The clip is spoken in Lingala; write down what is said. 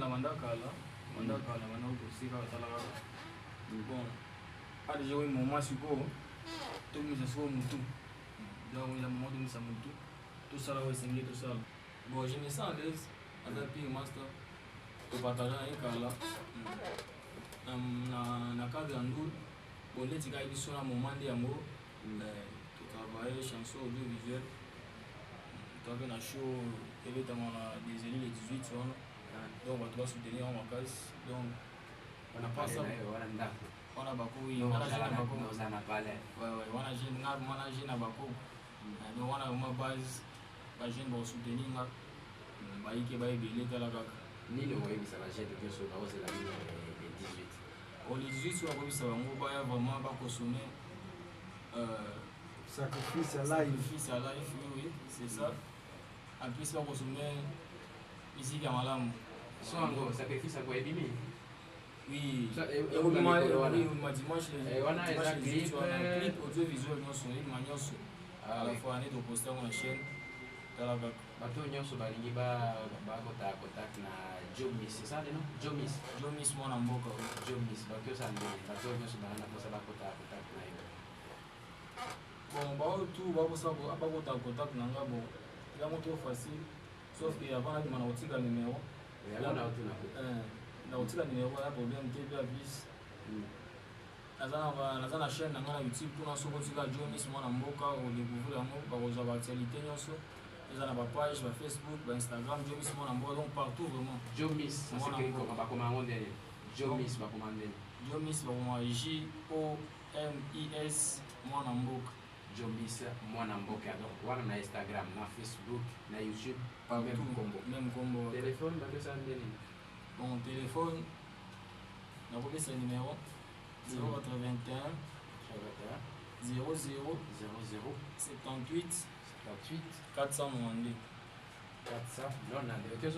na mandakala mandakala bana ukosika batalaka bon a déjà oui moment siko tomisa siko mutu donc il a moment tomisa mutu tout ça là ouais c'est tout ça bon je me sens à l'aise avec puis master to partager avec kala na cadre ndour bon les tika ils sont à moment de yango to travailler chanson audiovisuel donc na show évidemment désolé les 18 on donc on doit soutenir en casse donc on a pas ça on a beaucoup oui on a beaucoup on a parlé ouais on a jeune na manager na bako donc on a uma base ba jeune pour soutenir na ba yike ba ebele kala kaka ni le moyen ça va jeune que so ba ose la les 18 on les 18 sur ba ça ngo ba vraiment ba consommer sacrifice à life oui c'est ça en plus ba consommer ici ya malamu so ngo sacrifice kwa ebimi oui on m'a dimanche on a un clip audiovisuel nyonso manyoso à la fois on est au poster na chaîne kala kaka bato nyonso balingi ba kota contact na Jomis c'est ça non Jomis mwana mboka Jomis bato ça ndeni bato nyonso bana kosa ba kota contact na yo bon ba tout ba kosa ba kota contact na ngabo ya moto facile sauf que avant de mana otika numéro na otika numéro ya problème te bien bis nazana chaîne na ngana YouTube pour soko tika Jomis mwana mboka o découvrir yango ba koza ba actualité nyonso eza na ba page ba Facebook ba Instagram Jomis mwana mboka donc partout vraiment Jomis ça c'est que comme ba comment on dit Jomis ba commander Jomis ba comment J O M I S mwana mboka Jomis mwana mboka donc wana na Instagram na Facebook na YouTube même combo téléphone ba ça ndeni bon téléphone na ko pesa numéro 081 00 78 492 400 non na de que